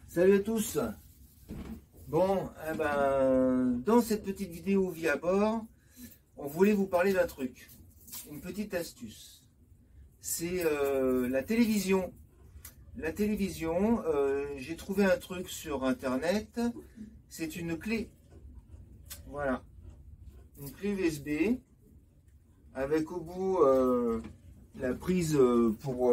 Salut à tous. Bon, dans cette petite vidéo vie à bord, on voulait vous parler d'un truc, une petite astuce. C'est la télévision. La télévision, j'ai trouvé un truc sur internet, c'est une clé. Voilà, une clé USB avec au bout la prise pour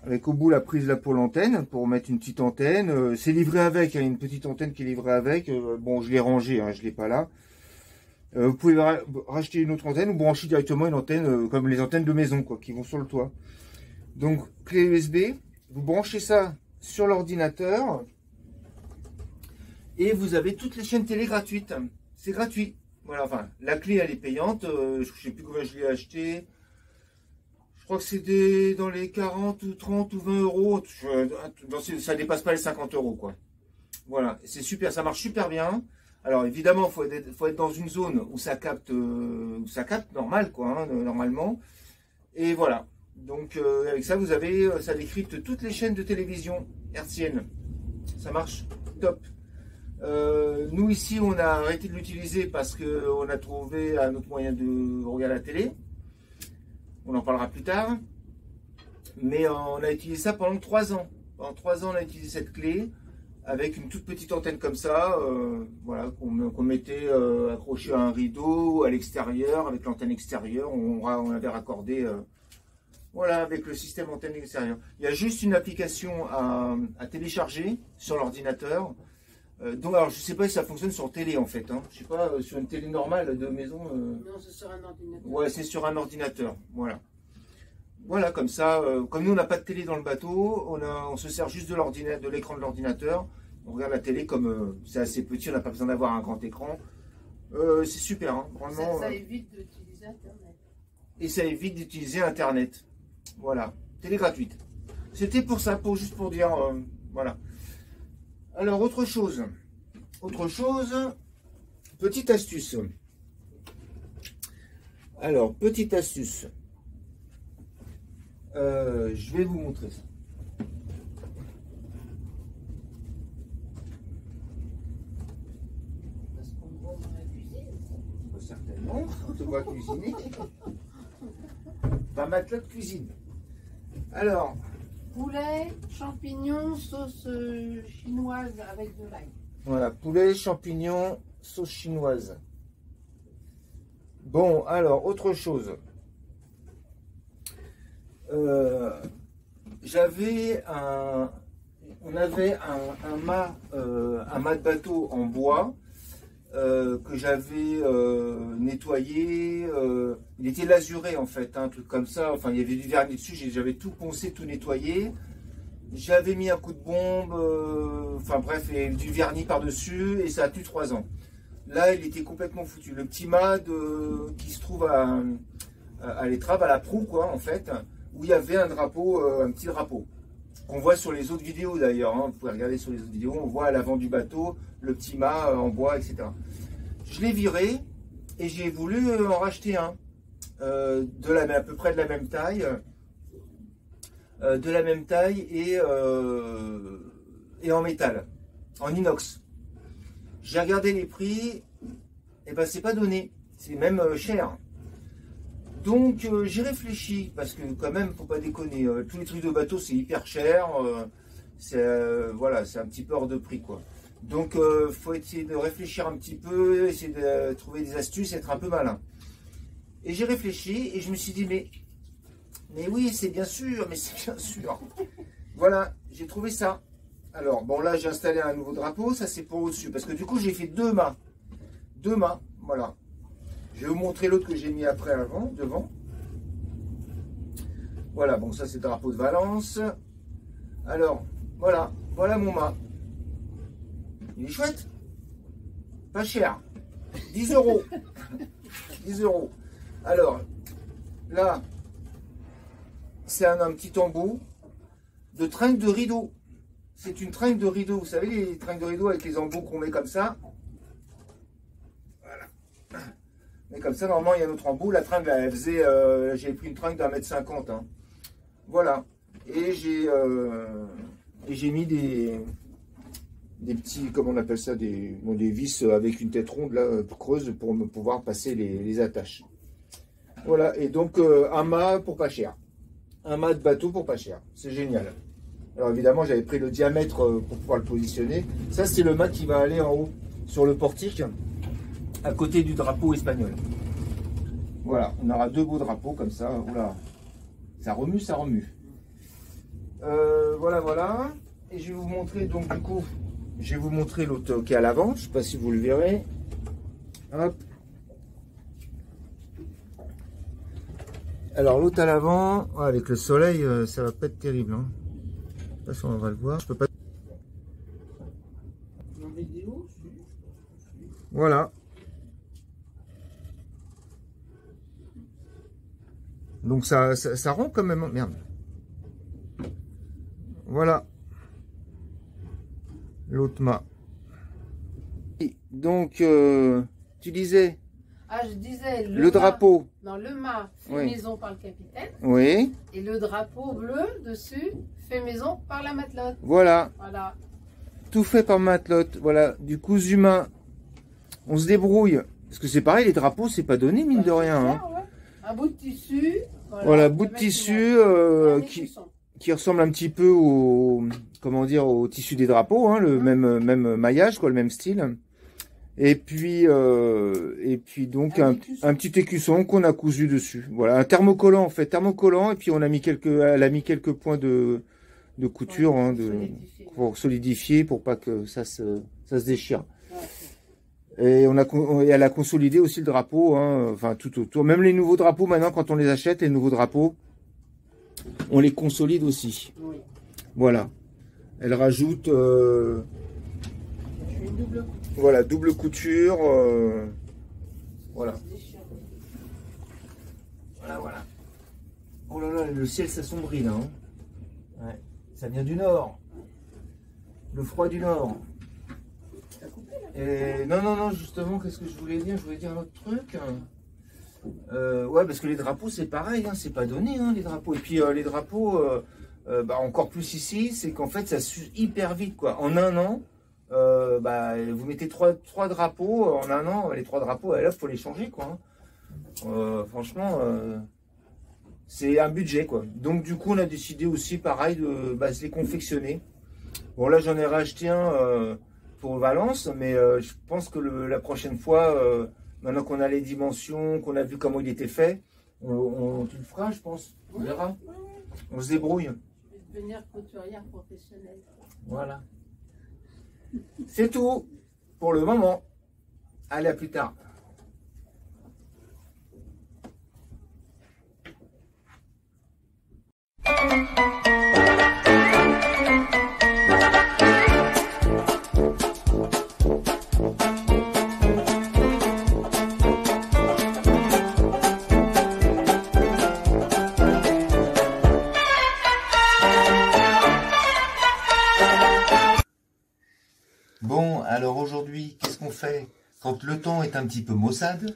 avec au bout la prise là pour l'antenne, pour mettre une petite antenne. C'est livré avec, il y a une petite antenne qui est livrée avec. Bon, je l'ai rangée, hein, je l'ai pas là. Vous pouvez racheter une autre antenne ou brancher directement une antenne comme les antennes de maison, quoi, qui vont sur le toit. Donc, clé USB, vous branchez ça sur l'ordinateur et vous avez toutes les chaînes télé gratuites. C'est gratuit. Voilà, enfin, la clé elle est payante. Je sais plus combien je l'ai acheté. Je crois que c'était dans les 40 ou 30 ou 20 euros. Ça dépasse pas les 50 euros, quoi. Voilà, c'est super, ça marche super bien. Alors évidemment, faut être dans une zone où ça capte normal, quoi, hein, normalement. Et voilà. Donc avec ça, ça décrypte toutes les chaînes de télévision hertziennes. Ça marche top. Nous ici, on a arrêté de l'utiliser parce qu'on a trouvé un autre moyen de regarder la télé. On en parlera plus tard. Mais on a utilisé ça pendant 3 ans. Pendant 3 ans, on a utilisé cette clé avec une toute petite antenne comme ça, voilà, qu'on mettait accrochée à un rideau à l'extérieur, avec l'antenne extérieure. On avait raccordé, voilà, avec le système antenne extérieure. Il y a juste une application à télécharger sur l'ordinateur. Donc, alors, je ne sais pas si ça fonctionne sur télé en fait. Hein. Je ne sais pas, sur une télé normale de maison. Non, c'est sur un ordinateur. Ouais, c'est sur un ordinateur. Voilà. Voilà, comme ça, comme nous on n'a pas de télé dans le bateau, on se sert juste de l'écran de l'ordinateur. On regarde la télé comme c'est assez petit, on n'a pas besoin d'avoir un grand écran. C'est super, hein, vraiment. Ça évite d'utiliser Internet. Et ça évite d'utiliser Internet. Voilà, télé gratuite. C'était pour ça, juste pour dire, voilà. Alors, autre chose, petite astuce. Alors, petite astuce. Je vais vous montrer ça. Parce qu'on me voit dans la cuisine. Certainement, on te voit cuisiner. Pas matelas de cuisine. Alors, poulet, champignons, sauce chinoise avec de l'ail. Voilà, poulet, champignons, sauce chinoise. Bon, alors, autre chose. On avait un mât de bateau en bois que j'avais nettoyé. Il était lasuré en fait, un truc comme ça. Enfin, il y avait du vernis dessus. J'avais tout poncé, tout nettoyé. J'avais mis un coup de bombe, enfin bref, et du vernis par-dessus, et ça a tenu 3 ans. Là, il était complètement foutu. Le petit mât qui se trouve à l'étrave, à la proue, quoi, en fait, où il y avait un drapeau, un petit drapeau, qu'on voit sur les autres vidéos d'ailleurs. Hein. Vous pouvez regarder sur les autres vidéos, on voit à l'avant du bateau le petit mât en bois, etc. Je l'ai viré et j'ai voulu en racheter un, à peu près de la même taille. Et en métal, en inox. J'ai regardé les prix, et ben c'est pas donné, c'est même cher. Donc j'ai réfléchi, parce que quand même, faut pas déconner, tous les trucs de bateau c'est hyper cher, voilà, c'est un petit peu hors de prix quoi. Donc faut essayer de réfléchir un petit peu, essayer de trouver des astuces, être un peu malin. Et j'ai réfléchi et je me suis dit mais oui, c'est bien sûr, mais c'est bien sûr. Voilà, j'ai trouvé ça. Alors, bon, là, j'ai installé un nouveau drapeau. Ça, c'est pour au-dessus. Parce que du coup, j'ai fait 2 mâts. 2 mâts, voilà. Je vais vous montrer l'autre que j'ai mis après, devant. Voilà, bon, ça, c'est le drapeau de Valence. Alors, voilà mon mât. Il est chouette. Pas cher. 10 euros. 10 euros. Alors, là, c'est un petit embout de tringle de rideau. C'est une tringle de rideau. Vous savez, les tringles de rideau avec les embouts qu'on met comme ça. Voilà. Mais comme ça, normalement, il y a notre embout. La tringle, elle faisait... j'ai pris une tringle d'1,50 m. Hein. Voilà. Et j'ai mis des petits, comment on appelle ça, des vis avec une tête ronde là, creuse pour me pouvoir passer les attaches. Voilà, et donc un mât pour pas cher. Un mât de bateau pour pas cher. C'est génial. Alors évidemment, j'avais pris le diamètre pour pouvoir le positionner. Ça, c'est le mât qui va aller en haut sur le portique, à côté du drapeau espagnol. Voilà, on aura deux beaux drapeaux comme ça. Oula, ça remue, ça remue. Voilà, voilà. Et je vais vous montrer donc du coup, je vais vous montrer l'autre qui est à l'avant. Je ne sais pas si vous le verrez. Hop. Alors l'autre à l'avant, avec le soleil, ça va pas être terrible. Hein. Je sais pas si on va le voir. Je peux pas. Voilà. Donc ça rend quand même. Merde. Voilà. L'autre mât. Donc, tu disais. Ah, je disais le drapeau. Non, le mât fait Oui. maison par le capitaine. Oui. Et le drapeau bleu dessus fait maison par la matelote. Voilà. Voilà. Tout fait par matelote. Voilà. Du cousu main. On se débrouille. Parce que c'est pareil, les drapeaux, c'est pas donné, mine de rien. Clair, Hein. ouais. Un bout de tissu. Voilà, bout de tissu qui ressemble un petit peu au, comment dire, au tissu des drapeaux, hein, le même maillage, quoi, le même style. Et puis donc un petit écusson qu'on a cousu dessus. Voilà, un thermocollant en fait, thermocollant. Et puis on a mis elle a mis quelques points de couture, hein, pour solidifier, pour pas que ça se déchire. Et elle a consolidé aussi le drapeau, hein, enfin tout autour. Même les nouveaux drapeaux maintenant, quand on les achète, les nouveaux drapeaux, on les consolide aussi. Oui. Voilà. Elle rajoute, voilà, double couture. Voilà. Voilà, voilà. Oh là là, le ciel s'assombrit là. Hein. Ouais. Ça vient du nord. Le froid du nord. Et non, justement, qu'est-ce que je voulais dire? Je voulais dire un autre truc. Ouais, parce que les drapeaux, c'est pareil, hein, c'est pas donné, hein, les drapeaux. Et puis les drapeaux, encore plus ici, c'est qu'en fait, ça s'use hyper vite, quoi. En un an, vous mettez trois drapeaux, en un an, les trois drapeaux, là, il faut les changer, quoi. Hein. Franchement, c'est un budget, quoi. Donc, du coup, on a décidé aussi, pareil, de se les confectionner. Bon, là, j'en ai racheté un pour Valence, mais je pense que la prochaine fois, maintenant qu'on a les dimensions, qu'on a vu comment il était fait, tu le feras, je pense. On verra. On se débrouille. Je vais devenir couturière professionnelle. Voilà. C'est tout pour le moment. Allez, à plus tard. Bon, alors aujourd'hui, qu'est-ce qu'on fait? Quand le temps est un petit peu maussade,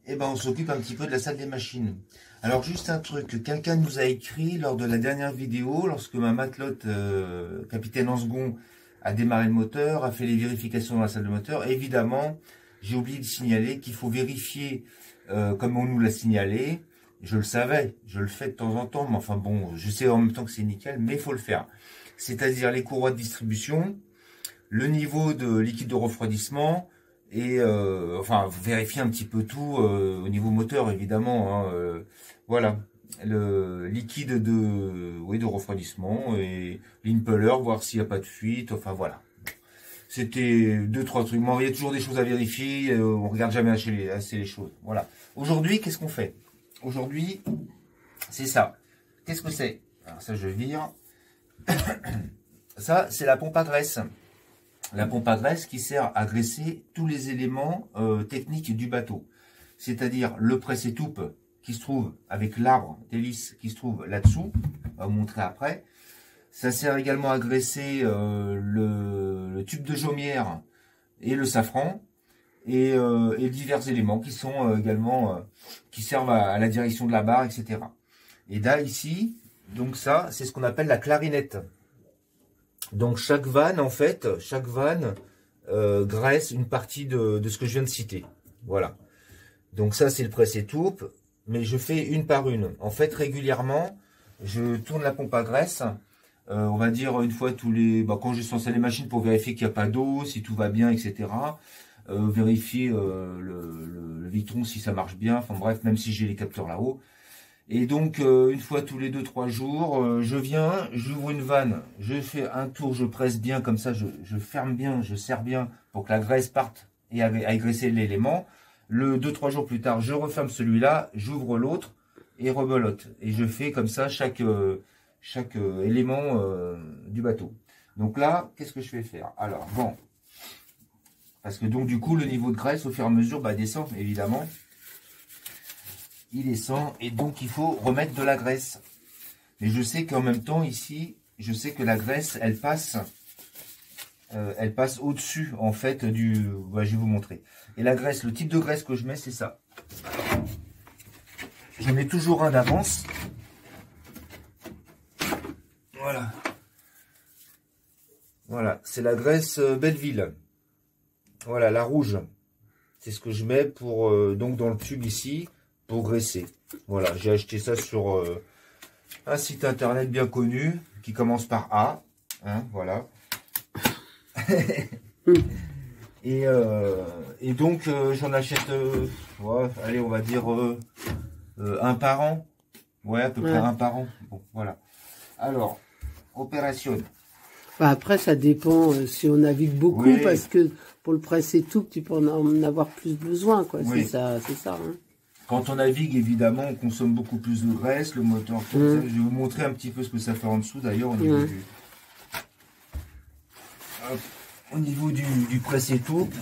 eh ben on s'occupe un petit peu de la salle des machines. Alors juste un truc, quelqu'un nous a écrit lors de la dernière vidéo, lorsque ma matelote capitaine en second a démarré le moteur, a fait les vérifications dans la salle de moteur. Évidemment, j'ai oublié de signaler qu'il faut vérifier comme on nous l'a signalé. Je le savais, je le fais de temps en temps, mais enfin bon, je sais en même temps que c'est nickel, mais il faut le faire. C'est-à-dire les courroies de distribution, le niveau de liquide de refroidissement et vérifier un petit peu tout au niveau moteur évidemment. Hein, voilà, le liquide de refroidissement et l'impeller, voir s'il n'y a pas de fuite. Enfin voilà, c'était 2-3 trucs. Mais il y a toujours des choses à vérifier. On regarde jamais assez les choses. Voilà. Aujourd'hui, qu'est-ce qu'on fait? Aujourd'hui, c'est ça. Qu'est-ce que c'est? Alors ça, je vire. Ça, c'est la pompe à graisse. La pompe à graisse qui sert à graisser tous les éléments techniques du bateau. C'est-à-dire le presse-étoupe qui se trouve avec l'arbre d'hélice qui se trouve là-dessous. On va vous montrer après. Ça sert également à graisser le tube de jaumière et le safran. Et divers éléments qui sont également qui servent à la direction de la barre, etc. Et là ici, donc ça, c'est ce qu'on appelle la clarinette. Donc chaque vanne, en fait, graisse une partie de ce que je viens de citer. Voilà. Donc ça, c'est le presse-étoupe, mais je fais une par une. En fait, régulièrement, je tourne la pompe à graisse. On va dire une fois tous les... quand j'ai censé les machines pour vérifier qu'il n'y a pas d'eau, si tout va bien, etc. Vérifier le vitron si ça marche bien, enfin bref, même si j'ai les capteurs là-haut. Et donc une fois tous les 2-3 jours, je viens, j'ouvre une vanne, je fais un tour, je presse bien comme ça, je ferme bien, je serre bien pour que la graisse parte et aille graisser l'élément. Le 2-3 jours plus tard, je referme celui-là, j'ouvre l'autre et rebelote. Et je fais comme ça chaque élément du bateau. Donc là, qu'est-ce que je vais faire? Alors bon. Parce que donc du coup le niveau de graisse au fur et à mesure descend évidemment. Il descend et donc il faut remettre de la graisse. Mais je sais qu'en même temps ici, je sais que la graisse elle passe au-dessus en fait du... je vais vous montrer. Et la graisse, le type de graisse que je mets c'est ça. Je mets toujours un d'avance. Voilà. Voilà, c'est la graisse Belleville. Voilà, la rouge. C'est ce que je mets pour donc dans le tube ici pour graisser. Voilà, j'ai acheté ça sur un site internet bien connu qui commence par A. Hein, voilà. et donc j'en achète, allez, on va dire un par an. Ouais, à peu près un par an. Bon, voilà. Alors, opération. Après, ça dépend si on navigue beaucoup, Oui. parce que pour le presse-étoupe, tu peux en avoir plus besoin, quoi. Oui. C'est ça. Hein. Quand on navigue, évidemment, on consomme beaucoup plus de graisse, le moteur. Je vais vous montrer un petit peu ce que ça fait en dessous, d'ailleurs, au niveau du presse-étoupe.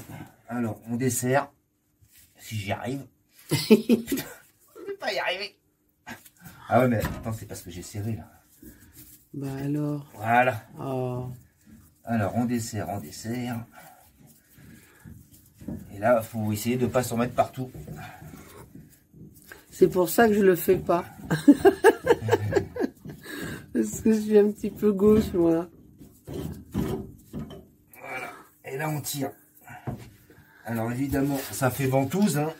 Alors, on dessert. Si j'y arrive. Je vais pas y arriver. Ah ouais, mais attends, c'est parce que j'ai serré, là. Bah alors. Voilà. Oh. Alors, on dessert. Et là, il faut essayer de ne pas s'en mettre partout. C'est pour ça que je le fais pas. Parce que je suis un petit peu gauche, moi. Voilà. Et là, on tire. Alors, évidemment, ça fait ventouse, hein.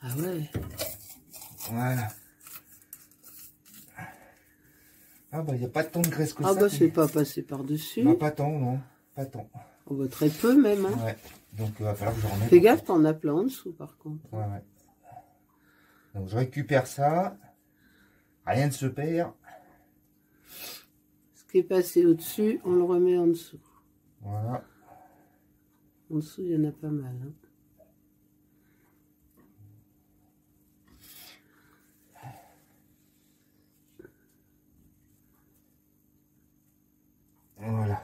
Ah ouais. Voilà. Ah bah, il n'y a pas tant de graisse que ça. Ah bah, c'est pas passé par-dessus. Bah, pas tant, non. Pas tant. Oh bah, très peu, même. Hein. Ouais. Donc, il va falloir que je remette. Fais gaffe, t'en as plein en dessous, par contre. Ouais. Donc, je récupère ça. Rien ne se perd. Ce qui est passé au-dessus, on le remet en dessous. Voilà. En dessous, il y en a pas mal. Hein. Voilà.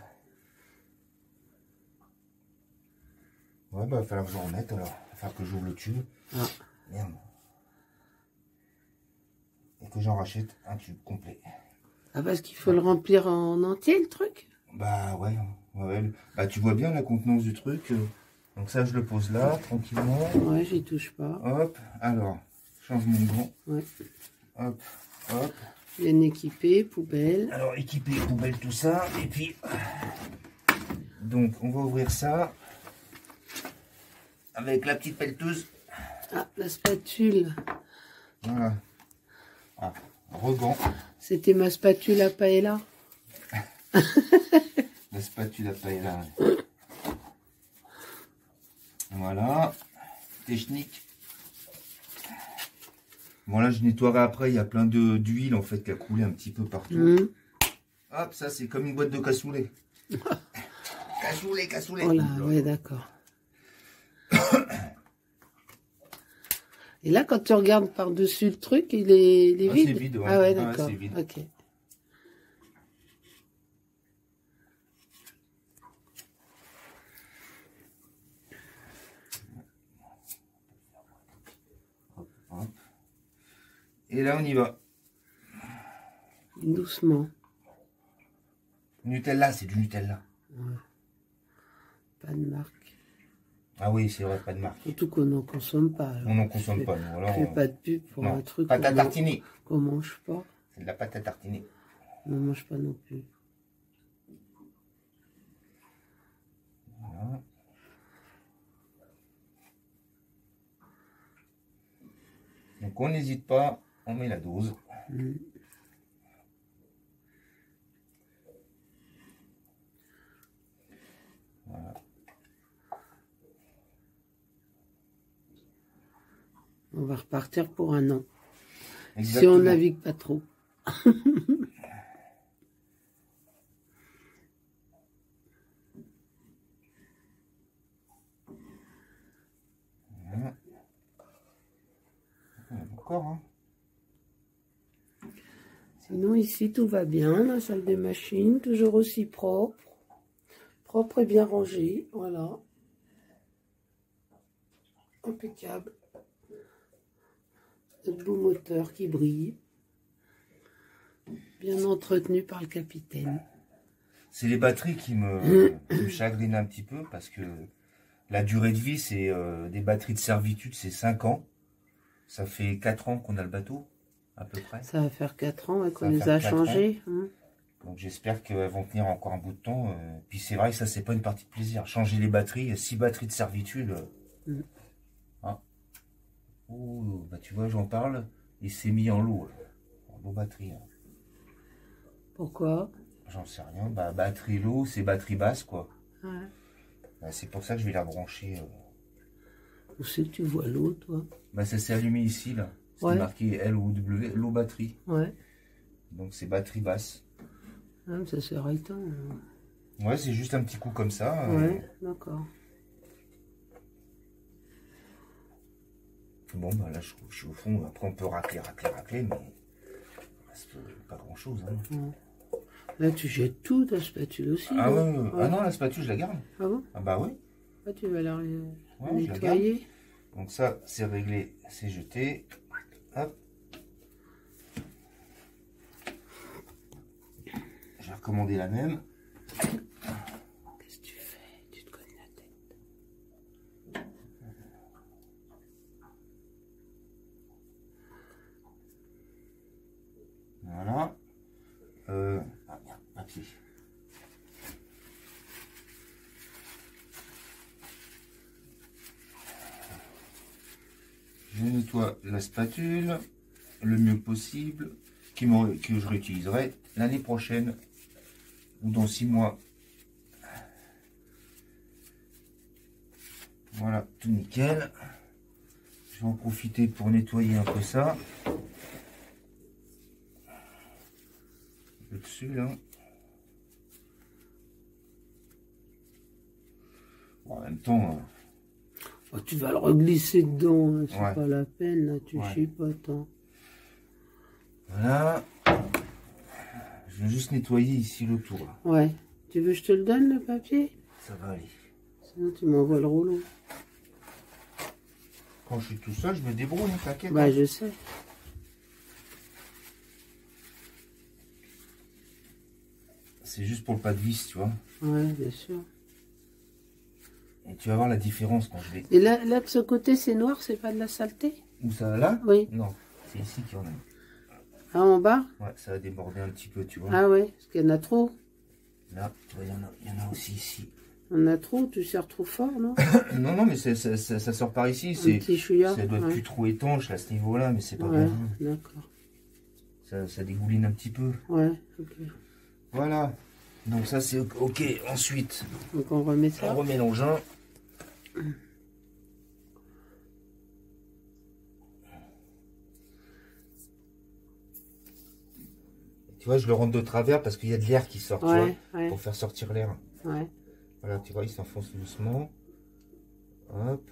Ouais, bah, il va falloir que je remette alors. Il va falloir que j'ouvre le tube. Ah. Merde. Et que j'en rachète un tube complet. Ah, parce qu'il faut le remplir en entier, le truc? Bah ouais. Bah tu vois bien la contenance du truc. Donc ça, je le pose là, tranquillement. Ouais, j'y touche pas. Hop, alors, je change mon gant. Ouais. Hop. Bien équipé, poubelle. Alors, équipé, poubelle, tout ça. Et puis, donc, on va ouvrir ça. Avec la petite pelleteuse. Ah, la spatule. Voilà. Ah, regant. C'était ma spatule à paella. La spatule à paella. Voilà. Technique. Bon là je nettoierai après, il y a plein d'huile en fait qui a coulé un petit peu partout. Hop, ça c'est comme une boîte de cassoulet. cassoulet. Oh là, ouais, d'accord. Et là, quand tu regardes par-dessus le truc, il est vide. C'est vide, ouais. Ah ouais, d'accord. c'est vide. Ok. Et là, on y va. Doucement. Nutella, c'est du Nutella. Ouais. Pas de marque. Ah oui, c'est vrai, pas de marque. Surtout qu'on n'en consomme pas. Alors. On n'en consomme pas, nous. Alors, Je fais pas de pub pour non. un truc Pâte à tartiner. qu'on mange pas. C'est de la pâte à tartiner. On n'en mange pas non plus. Voilà. Donc on n'hésite pas, on met la dose. Mmh. Voilà. On va repartir pour un an. Exactement. Si on navigue pas trop. Voilà. Encore, hein. Sinon ici tout va bien, la salle des machines, toujours aussi propre. Propre et bien rangé, voilà. Impeccable. De beaux moteurs qui brillent. Bien entretenu par le capitaine. C'est les batteries qui me chagrinent un petit peu parce que la durée de vie, c'est des batteries de servitude, c'est 5 ans. Ça fait 4 ans qu'on a le bateau, à peu près. Ça va faire 4 ans qu'on les a changés. Donc j'espère qu'elles vont tenir encore un bout de temps. Puis c'est vrai que ça, c'est pas une partie de plaisir. Changer les batteries, 6 batteries de servitude. Hein. Oh, bah tu vois, j'en parle. Il s'est mis en lot. En lot batterie. Hein. Pourquoi? J'en sais rien. Bah, batterie low, c'est batterie basse, quoi. Ouais. Bah, c'est pour ça que je vais la brancher. Où c'est que tu vois l'eau, toi? Bah, ça s'est allumé ici, là. C'est marqué L-O-W, low batterie. Ouais. Donc c'est batterie basse. Ah, ça sert à temps. Ouais, c'est juste un petit coup comme ça. Ouais, d'accord. Bon, bah là, je suis au fond. Après, on peut racler, mais c'est pas grand-chose. Hein. Ouais. Là, tu jettes tout, ta spatule aussi. Ah là. ouais. Ah non, la spatule, je la garde. Ah bon? Ah bah oui. Ah, tu vas la Ouais, nettoyer. Donc ça, c'est réglé, c'est jeté. Hop. Je vais recommander la même. Qu'est-ce que tu fais? Tu te cognes la tête. Voilà. Ah merde, papier. Je nettoie la spatule le mieux possible, que je réutiliserai l'année prochaine ou dans 6 mois. Voilà, tout nickel. Je vais en profiter pour nettoyer un peu ça. Le dessus là. Bon, en même temps. Oh, tu vas le reglisser dedans, hein, c'est ouais. pas la peine, là, tu chipotes. Hein. Voilà. Je vais juste nettoyer ici le tour. Là. Ouais. Tu veux que je te le donne, le papier? Ça va aller. Sinon, tu m'envoies le rouleau. Quand je suis tout seul, je me débrouille, t'inquiète. Bah, je sais. C'est juste pour le pas de vis, tu vois. Ouais, bien sûr. Et tu vas voir la différence quand je vais... Et là, de ce côté, c'est noir, c'est pas de la saleté? Où ça, là? Oui. Non, c'est ici qu'il y en a. Ah, en bas? Ouais, ça a débordé un petit peu, tu vois. Ah ouais, parce qu'il y en a trop. Là, tu vois, il y en a aussi ici. On a trop, tu serres trop fort, non? Non, mais ça sort par ici. Un petit chouïa. Ça doit être plus trop étanche à ce niveau-là, mais c'est pas ouais, grave. D'accord. Ça dégouline un petit peu. Ouais, ok. Voilà. Donc ça, c'est ok. Ensuite, donc on remet ça. On remet l'engin. Tu vois, je le rentre de travers parce qu'il y a de l'air qui sort, tu vois, pour faire sortir l'air. Ouais. Voilà, tu vois, il s'enfonce doucement. Hop.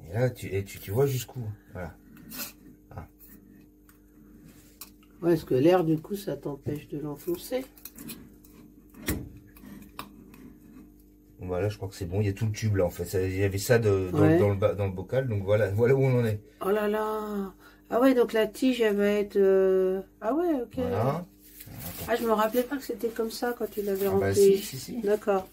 Et là, tu vois jusqu'où. Voilà. Ah. Ouais, parce que l'air, du coup, ça t'empêche de l'enfoncer. Bon, bah là, je crois que c'est bon. Il y a tout le tube là en fait. Il y avait ça Ouais. dans le bocal. Donc voilà, voilà où on en est. Oh là là. Ah ouais, donc la tige, elle va être... Ah ouais, ok. Voilà. Ah, je me rappelais pas que c'était comme ça quand il avait Ah bah rempli. si. D'accord.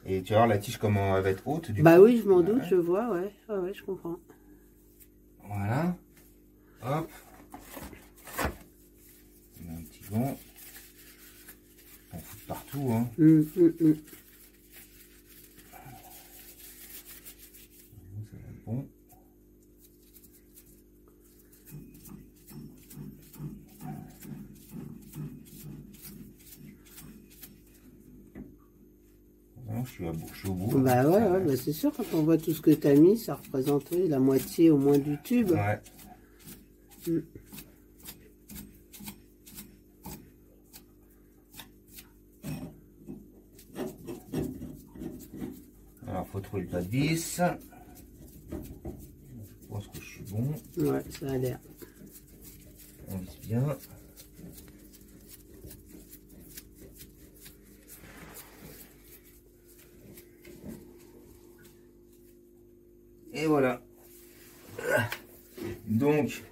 Et tu vas voir la tige comment elle va être haute du Bah coup. oui, je m'en doute, Ouais. je vois, ouais. Ah ouais, je comprends. Voilà. Hop. On a un petit gant. On fout partout, hein. Ça va être bon. Non, je suis au bout. Bah hein. ouais, bah c'est sûr, quand on voit tout ce que t'as mis, ça représente oui, la moitié au moins du tube. Ouais. Alors, faut trouver le pas de vis. Je pense que je suis bon. Ouais, ça a l'air. On vise bien. Et voilà. Donc,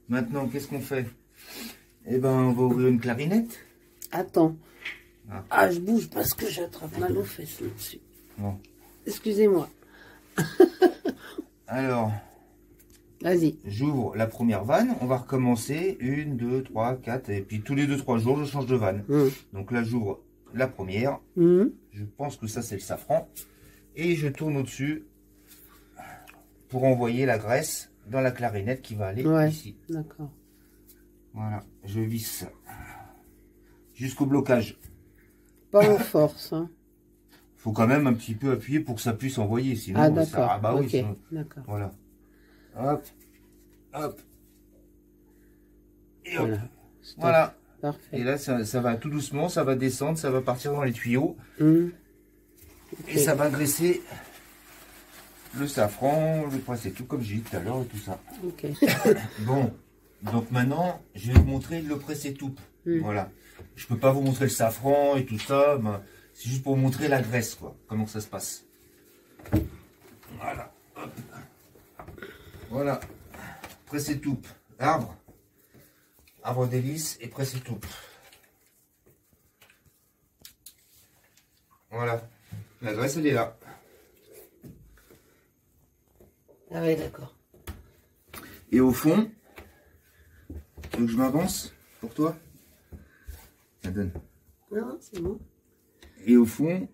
maintenant, qu'est-ce qu'on fait? Eh ben, on va ouvrir une clarinette. Attends. Ah. Ah, je bouge parce que j'attrape mal aux fesses là-dessus. Bon. Excusez-moi. Alors, Vas-y. j'ouvre la première vanne. On va recommencer. 1, 2, 3, 4. Et puis tous les 2-3 jours, je change de vanne. Donc là, j'ouvre la première. Je pense que ça, c'est le safran. Et je tourne au-dessus pour envoyer la graisse dans la clarinette qui va aller ici. D'accord. Voilà. Je visse jusqu'au blocage. Pas en force, hein. Faut quand même un petit peu appuyer pour que ça puisse envoyer. Sinon, Ah d'accord. Ah bah oui, ok, sinon... d'accord. Voilà. Hop. Hop. Et hop. Voilà. Voilà. Parfait. Et là, ça va tout doucement, ça va descendre, ça va partir dans les tuyaux. Et ça va graisser le safran, le presse et tout, comme j'ai dit tout à l'heure et tout ça. Ok. Bon. Donc maintenant, je vais vous montrer le pressé toupe. Voilà. Je peux pas vous montrer le safran et tout ça. Ben, c'est juste pour vous montrer la graisse, quoi. Comment ça se passe. Voilà. Hop. Voilà. Pressé toupe. Arbre. Arbre d'hélice et pressé toupe. Voilà. La graisse, elle est là. Ah ouais, d'accord. Et au fond, tu veux que je m'avance pour toi? Ça donne. Non, c'est bon. Et au fond,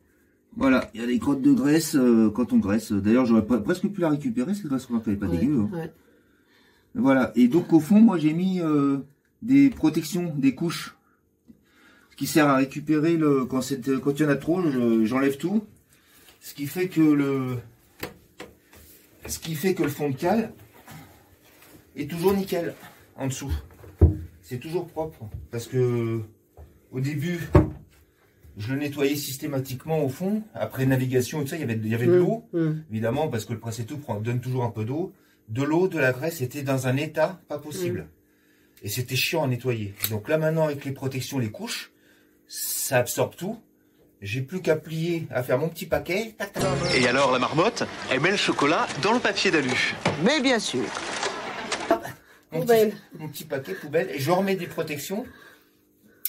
voilà, il y a des crottes de graisse quand on graisse. D'ailleurs, j'aurais presque pu la récupérer, cette graisse, elle n'est pas dégueu. Hein. Ouais. Voilà, et donc au fond, moi j'ai mis des protections, des couches, ce qui sert à récupérer quand il y en a trop, j'enlève tout. Ce qui fait que le fond de cale est toujours nickel en dessous. C'est toujours propre parce que au début, je le nettoyais systématiquement au fond. Après navigation et tout ça, il y avait de l'eau, évidemment, parce que le presse-tout donne toujours un peu d'eau. De l'eau, de la graisse était dans un état pas possible. Et c'était chiant à nettoyer. Donc là maintenant, avec les protections, les couches, ça absorbe tout. J'ai plus qu'à plier, à faire mon petit paquet. Tac, tac. Et alors la marmotte, elle met le chocolat dans le papier d'alu. Mais bien sûr. Mon petit paquet poubelle. Et je remets des protections.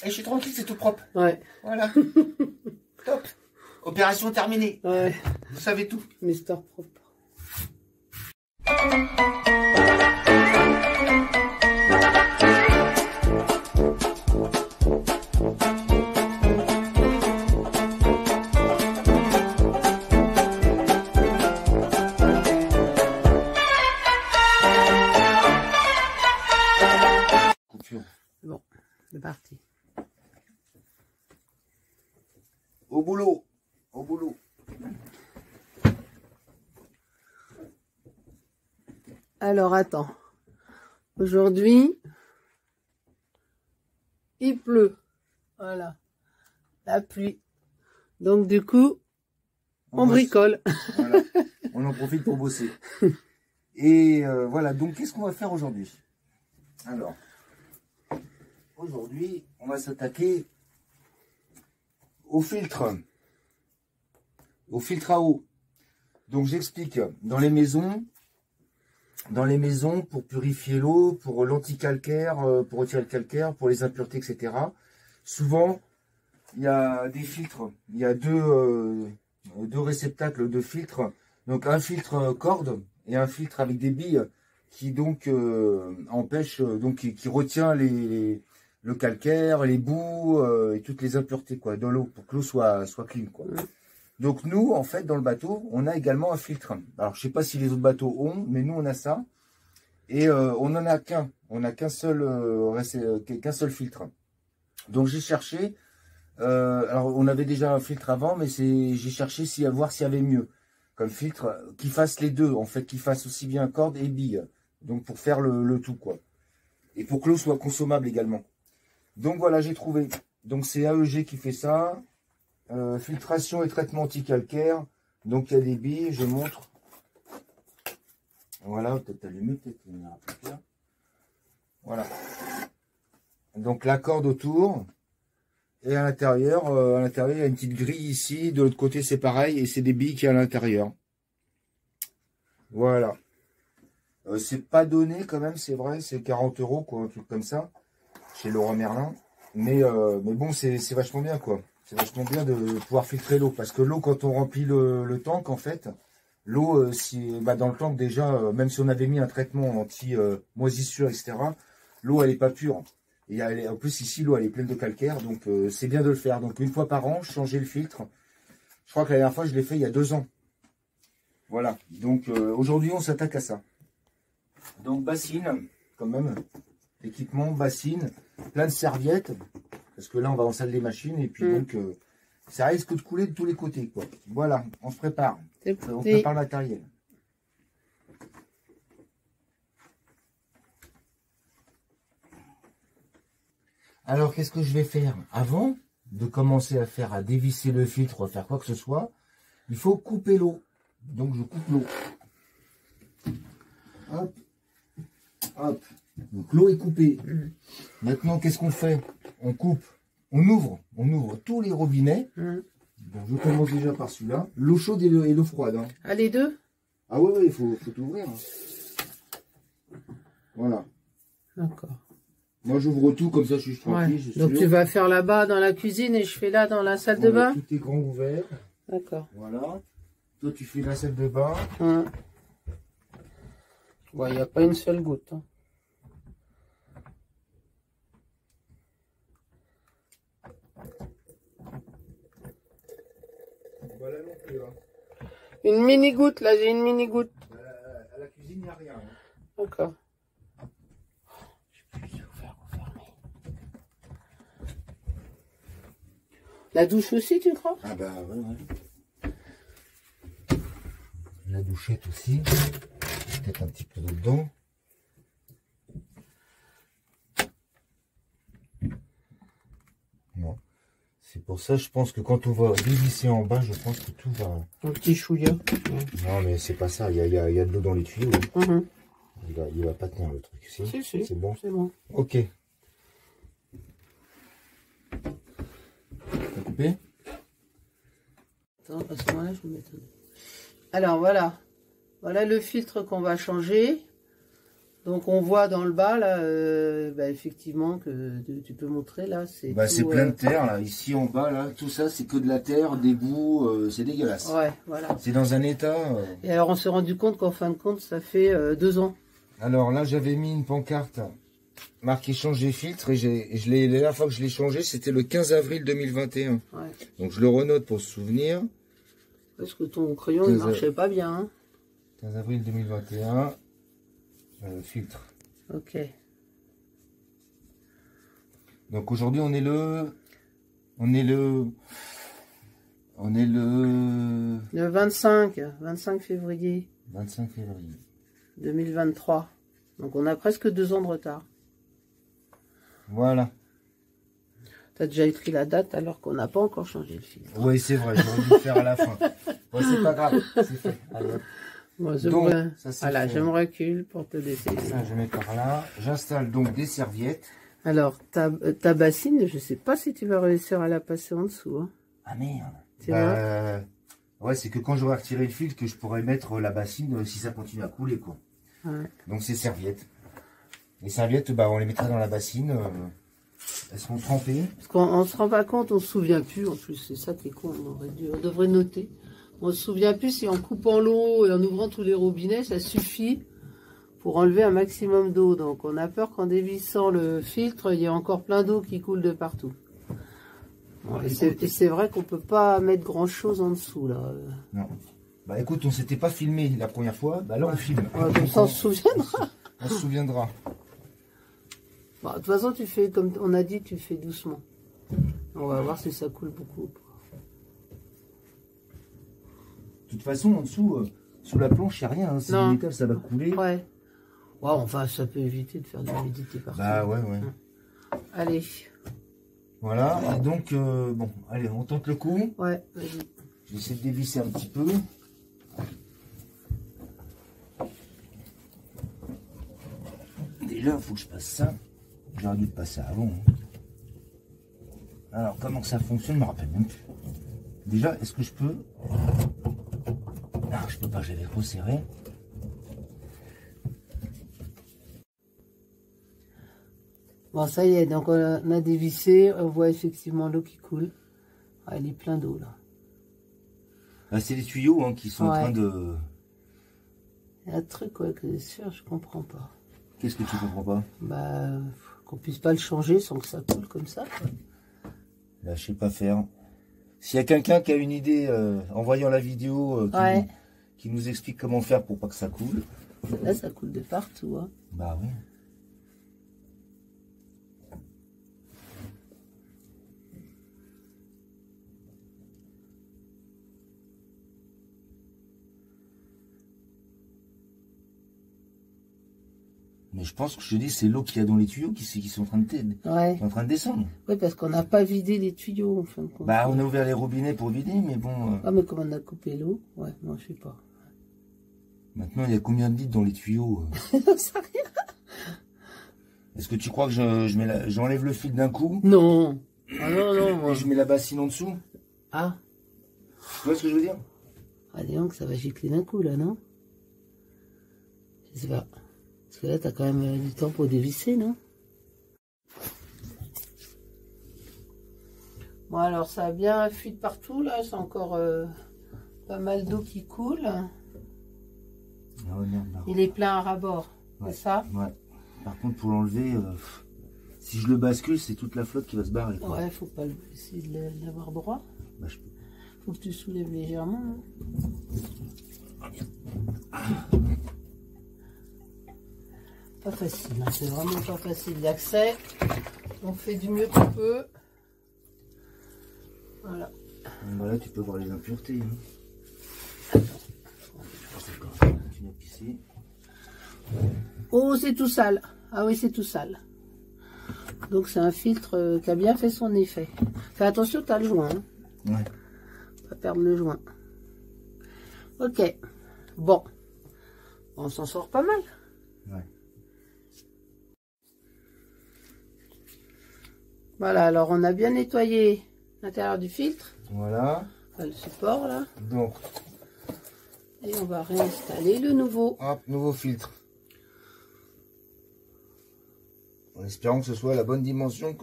Et je suis tranquille, c'est tout propre. Ouais. Voilà. Top. Opération terminée. Ouais. Vous savez tout. Mister propre. Bon, c'est parti. Au boulot. Au boulot. Alors, attends. Aujourd'hui, il pleut. Voilà. La pluie. Donc, du coup, on bricole. Voilà. On en profite pour bosser. Et voilà. Donc, qu'est-ce qu'on va faire aujourd'hui? Alors, aujourd'hui, on va s'attaquer au filtre. au filtre à eau. Donc j'explique, dans les maisons, pour purifier l'eau, pour l'anticalcaire, pour retirer le calcaire, pour les impuretés, etc. Souvent, il y a des filtres, il y a deux réceptacles de filtres. Donc un filtre corde et un filtre avec des billes qui donc empêche, qui retient le calcaire, les boues et toutes les impuretés quoi, dans l'eau pour que l'eau soit clean quoi. Donc nous, en fait, dans le bateau, on a également un filtre. Alors je sais pas si les autres bateaux ont, mais nous on a ça. Et on n'en a qu'un. On n'a qu'un seul filtre. Donc j'ai cherché. Alors on avait déjà un filtre avant, mais j'ai cherché à voir s'il y avait mieux. Comme filtre qui fasse les deux, en fait, qui fasse aussi bien corde et bille. Donc pour faire le tout quoi. Et pour que l'eau soit consommable également. Donc voilà, j'ai trouvé. Donc c'est AEG qui fait ça. Filtration et traitement anti-calcaire. Donc il y a des billes, je montre. Voilà, peut-être allumé, peut-être il y en aura plus clair. Voilà. Donc la corde autour. Et à l'intérieur, il y a une petite grille ici. De l'autre côté, c'est pareil. Et c'est des billes qui sont à l'intérieur. Voilà. C'est pas donné quand même, c'est vrai. C'est 40 € quoi, un truc comme ça. Chez Leroy Merlin. Mais bon, c'est vachement bien quoi. C'est vachement bien de pouvoir filtrer l'eau. Parce que l'eau, quand on remplit le tank, en fait, l'eau, dans le tank déjà, même si on avait mis un traitement anti-moisissure, etc., l'eau, elle n'est pas pure. Et en plus, ici, l'eau, elle est pleine de calcaire. Donc, c'est bien de le faire. Donc, une fois par an, changer le filtre. Je crois que la dernière fois, je l'ai fait il y a 2 ans. Voilà. Donc, aujourd'hui, on s'attaque à ça. Donc, bassine, quand même. Équipement, bassine. Plein de serviettes. Parce que là, on va en salle des machines. Et puis, donc, ça risque de couler de tous les côtés, quoi. Voilà, on se prépare. On prépare le matériel. Alors, qu'est-ce que je vais faire? Avant de commencer à dévisser le filtre ou à faire quoi que ce soit, il faut couper l'eau. Donc, je coupe l'eau. Hop. Hop. Donc, l'eau est coupée. Maintenant, qu'est-ce qu'on fait? On coupe. On ouvre tous les robinets. Bon, je commence déjà par celui-là. L'eau chaude et l'eau froide. Hein. Ah, les deux? Ah ouais, il faut tout ouvrir. Voilà. D'accord. Moi, j'ouvre tout, comme ça, je suis tranquille. Ouais. Donc, tu vas faire là-bas dans la cuisine et je fais là dans la salle de bain? Tout est grand ouvert. D'accord. Voilà. Toi, tu fais la salle de bain. Bon, il n'y a pas une seule goutte. Hein. Voilà non plus, hein. Une mini-goutte, là, j'ai une mini-goutte. À la cuisine, il n'y a rien. Hein. D'accord. La douche aussi, tu crois? Ah bah ouais. La douchette aussi. Peut-être un petit peu dedans. Non. C'est pour ça, je pense que quand on va dévisser en bas, je pense que tout va... Un petit chouïa. Non, mais c'est pas ça. Il y a de l'eau dans les tuyaux. Il va pas tenir le truc. Si, c'est bon. C'est bon. Ok. T'as coupé? Attends, à ce moment-là, je vais mettre... Alors, voilà. Voilà le filtre qu'on va changer. Donc, on voit dans le bas, là, effectivement, que tu peux montrer, là. C'est plein de terre, là. Ici, en bas, là, tout ça, c'est que de la terre, des boues, c'est dégueulasse. Ouais, voilà. C'est dans un état... Et alors, on s'est rendu compte qu'en fin de compte, ça fait 2 ans. Alors là, j'avais mis une pancarte marquée changer filtre, et la dernière fois que je l'ai changé, c'était le 15 avril 2021. Ouais. Donc, je le renote pour se souvenir. Parce que ton crayon, il marchait pas bien. Hein. 15 avril 2021. Filtre. Ok. Donc aujourd'hui on est le 25 février 25 février 2023. Donc on a presque 2 ans de retard. Voilà. T'as déjà écrit la date alors qu'on n'a pas encore changé le filtre. Oui, c'est vrai, j'aurais dû le faire à la fin. Bon, c'est pas grave, c'est fait. Allez. Moi, je me recule pour te laisser. Ça, je mets par là. J'installe donc des serviettes. Alors, ta bassine, je sais pas si tu vas réussir à la passer en dessous. Hein. Ah merde. Tu vois? Ouais, c'est que quand j'aurai retiré le filtre, que je pourrai mettre la bassine si ça continue à couler, quoi. Ouais. Donc c'est serviettes. Les serviettes, bah, on les mettra dans la bassine. Elles seront trempées. Parce qu'on se rend pas compte, on se souvient plus en plus. C'est ça qui est con, on devrait noter. On se souvient plus si en coupant l'eau et en ouvrant tous les robinets, ça suffit pour enlever un maximum d'eau. Donc on a peur qu'en dévissant le filtre, il y ait encore plein d'eau qui coule de partout. Bon, et c'est vrai qu'on peut pas mettre grand chose en dessous là. Non. Bah écoute, on s'était pas filmé la première fois, bah là on filme. Ouais, comme ça on se souviendra. On se souviendra. Bon, de toute façon, tu fais comme on a dit, tu fais doucement. On va voir si ça coule beaucoup. De toute façon, en dessous, sous la planche, il n'y a rien. Hein. C'est du métal, ça va couler. Ouais. Ouais, enfin, ça peut éviter de faire de l'humidité partout. Bah ouais. Allez. Voilà, et donc, bon, allez, on tente le coup. Ouais, vas-y. Je vais essayer de dévisser un petit peu. Déjà, il faut que je passe ça. J'aurais dû le passer avant. Hein. Alors, comment ça fonctionne, je ne me rappelle même plus. Déjà, est-ce que je peux... Non, je peux pas, j'avais resserré. Bon, ça y est, donc on a dévissé, on voit effectivement l'eau qui coule. Ah, elle est pleine d'eau, là. Là, c'est les tuyaux hein, qui sont en train de... Il y a un truc, ouais, que c'est sûr, je comprends pas. Qu'est-ce que tu comprends pas? Bah, qu'on puisse pas le changer sans que ça coule comme ça, quoi. Là, je sais pas faire. S'il y a quelqu'un qui a une idée, en voyant la vidéo, qui nous explique comment faire pour pas que ça coule. Là, ça coule de partout, hein. Bah oui. Mais je pense que je te dis, c'est l'eau qu'il y a dans les tuyaux qui sont en train de descendre. Oui, parce qu'on n'a pas vidé les tuyaux, en fin de compte. Bah, on a ouvert les robinets pour vider, mais bon... Ah, mais comme on a coupé l'eau, ouais, non, je sais pas. Maintenant, il y a combien de litres dans les tuyaux Ça rien. Est-ce que tu crois que j'enlève le fil d'un coup? Non. Ah non, moi. Et je mets la bassine en dessous? Ah. Tu vois ce que je veux dire? Ah, dis donc, ça va gicler d'un coup, là, non? Je sais pas. Parce que là, t'as quand même du temps pour dévisser, non? Bon, alors, ça a bien fui de partout, là. C'est encore pas mal d'eau qui coule. Ah ouais, merde, là. Il est plein à ras-bord, Ouais, c'est ça? Ouais. Par contre, pour l'enlever, si je le bascule, c'est toute la flotte qui va se barrer. Quoi. Ouais, faut pas essayer de l'avoir droit. Bah, je peux. Faut que tu soulèves légèrement. Hein. Pas facile, hein. C'est vraiment pas facile d'accès. On fait du mieux qu'on peut. Voilà. Voilà, tu peux voir les impuretés. Hein. Continue à pisser. Oh, c'est tout sale. Ah oui, c'est tout sale. Donc c'est un filtre qui a bien fait son effet. Fais attention, tu as le joint. Hein. Ouais. Pas perdre le joint. Ok. Bon. On s'en sort pas mal. Ouais. Voilà, alors on a bien nettoyé l'intérieur du filtre. Voilà. Enfin, le support là. Donc. Et on va réinstaller le nouveau. Hop, nouveau filtre. En espérant que ce soit la bonne dimension.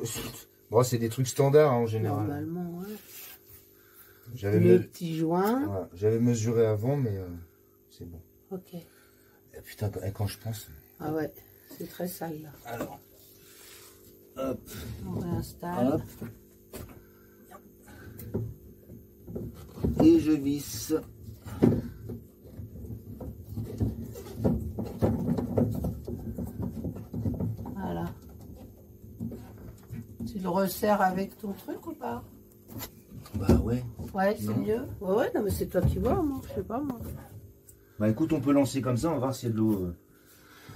Bon, c'est des trucs standards hein, en général. Normalement, ouais. J'avais petit joint. Voilà. J'avais mesuré avant, mais c'est bon. Ok. Et putain, quand je pense. Ah ouais, c'est très sale là. Alors. Hop. On réinstalle. Hop. Et je visse. Voilà. Tu le resserres avec ton truc ou pas? Bah ouais. Ouais, c'est mieux. Ouais, ouais, non mais c'est toi qui vois, moi, je sais pas moi. Bah écoute, on peut lancer comme ça, on va voir s'il y a de l'eau.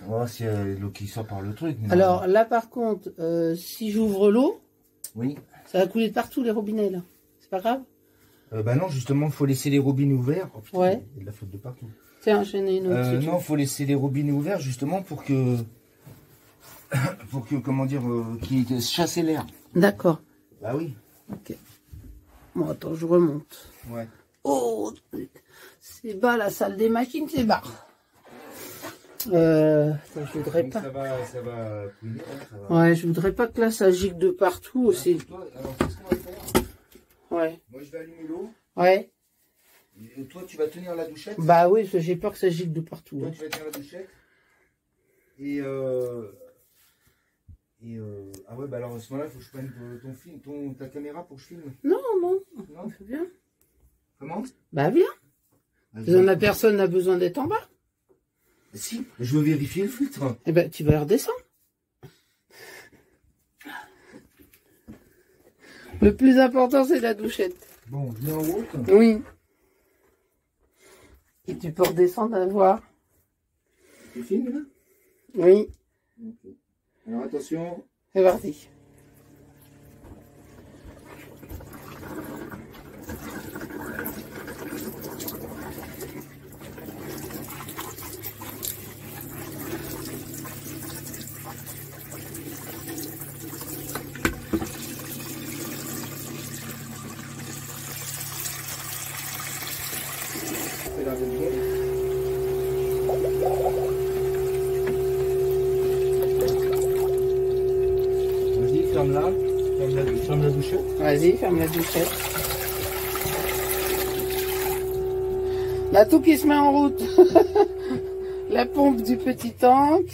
On va voir s'il y a de l'eau qui sort par le truc. Mais Alors là par contre, si j'ouvre l'eau, oui. ça va couler de partout les robinets là. C'est pas grave? Bah non, justement, il faut laisser les robinets ouverts. Oh, putain, ouais. Il y a de la flotte de partout. Tiens, j'en ai une autre. Non, il faut laisser les robinets ouverts justement pour que. Comment dire, qui chasser l'air. D'accord. Bah oui. Ok. Bon, attends, je remonte. Ouais. Oh, c'est bas la salle des machines, c'est bas. Je voudrais Donc pas. ça va couiner, hein, ça va. Ouais, je voudrais pas que là ça gicle de partout aussi. Toi, alors, qu'est-ce qu'on va faire? Ouais. Moi, je vais allumer l'eau. Ouais. Et toi, tu vas tenir la douchette. Bah oui, parce que j'ai peur que ça gicle de partout. Toi, Hein. tu vas tenir la douchette. Ah ouais, bah alors à ce moment-là, il faut que je prenne ton film, ta caméra pour que je filme. Non, non. Non? Viens. Comment? Bah viens. La personne n'a besoin d'être en bas. Si, je veux vérifier le filtre. Eh ben, tu vas redescendre. Le plus important, c'est la douchette. Bon, je mets en route. Oui. Et tu peux redescendre à voir. Tu filmes là? Oui. Ok. Alors attention. C'est parti. C'est la robinet. Vas-y, ferme-la. Ferme la douchette. Vas-y, ferme la douchette. Là, tout qui se met en route. La pompe du petit tank.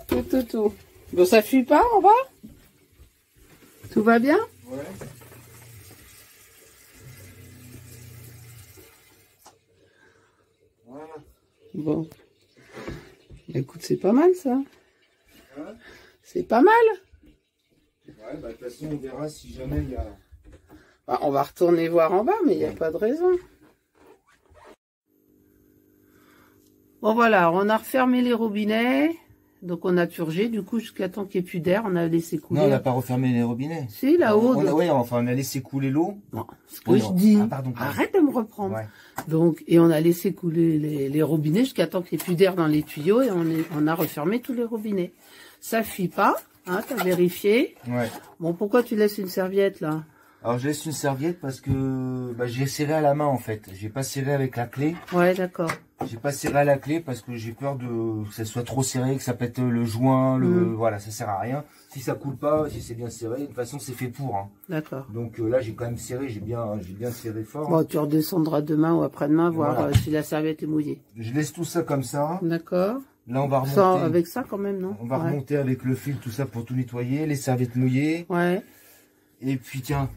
Tout. Bon, ça fuit pas en bas? Tout va bien? Ouais. Voilà. Bon. Écoute, c'est pas mal ça. Hein? C'est pas mal. Ouais, bah de toute façon, on verra si jamais il y a... Bah, on va retourner voir en bas, mais il n'y a pas de raison. Bon voilà, on a refermé les robinets. Donc on a purgé, du coup, jusqu'à temps qu'il n'y ait plus d'air, on a laissé couler. Non, on n'a pas refermé les robinets. Si, là-haut. Oui, enfin, on a laissé couler l'eau. Non, ce que Oui, je non. dis. Ah, pardon. Arrête de me reprendre. Ouais. Donc, et on a laissé couler les robinets jusqu'à temps qu'il n'y ait plus d'air dans les tuyaux et on a refermé tous les robinets. Ça fuit pas, hein, t'as vérifié. Ouais. Bon, pourquoi tu laisses une serviette là? Alors, je laisse une serviette parce que bah, j'ai serré à la main, en fait. J'ai pas serré avec la clé. Ouais, d'accord. J'ai pas serré à la clé parce que j'ai peur que ça soit trop serré, que ça pète le joint, voilà, ça sert à rien. Si ça coule pas, si c'est bien serré, de toute façon, c'est fait pour, hein. D'accord. Donc là, j'ai quand même serré, j'ai bien serré fort. Bon, tu redescendras demain ou après-demain voir Voilà. si la serviette est mouillée. Je laisse tout ça comme ça. D'accord. Là, on va remonter. Ça, avec ça quand même, non? On va Ouais. remonter avec le fil, tout ça pour tout nettoyer, les serviettes mouillées. Ouais. Et puis, tiens,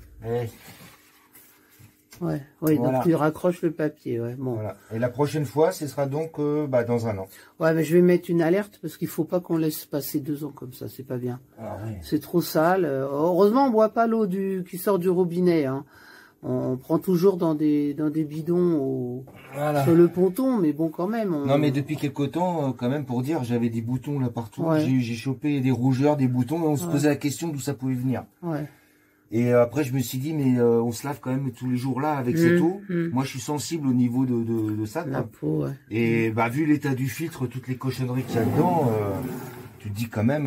Ouais. Oui, Voilà. donc tu raccroches le papier, ouais. Bon. voilà. Et la prochaine fois, ce sera donc dans un an. Ouais, mais je vais mettre une alerte parce qu'il faut pas qu'on laisse passer 2 ans comme ça, c'est pas bien. Ah, ouais. C'est trop sale. Heureusement, on boit pas l'eau qui sort du robinet, hein. On prend toujours dans des bidons Voilà. sur le ponton, mais bon, quand même. Non, mais depuis quelque temps, quand même, pour dire, j'avais des boutons là partout. Ouais. J'ai chopé des rougeurs, des boutons, et on se Ouais. posait la question d'où ça pouvait venir. Ouais. Et après, je me suis dit, mais on se lave quand même tous les jours là avec cette eau. Mmh. Moi, je suis sensible au niveau de ça, La quoi. peau, ouais. Et bah, vu l'état du filtre, toutes les cochonneries qu'il y a dedans, tu te dis quand même,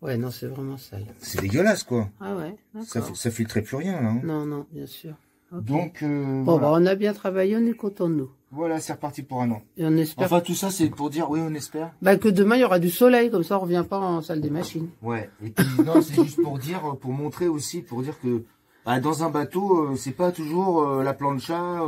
Ouais, non, c'est vraiment sale. c'est dégueulasse, quoi. Ah ouais, d'accord. Ça filtrait plus rien, là. Hein. Non, bien sûr. Ok. Donc, Bon, voilà. bah, on a bien travaillé, on est content de nous. Voilà, c'est reparti pour un an. Et on espère Enfin, tout ça, c'est pour dire, oui, on espère. bah, que demain, il y aura du soleil, comme ça, on revient pas en salle des machines. Ouais. Et puis, non, c'est juste pour dire, pour montrer aussi, pour dire que, bah, dans un bateau, c'est pas toujours la plancha,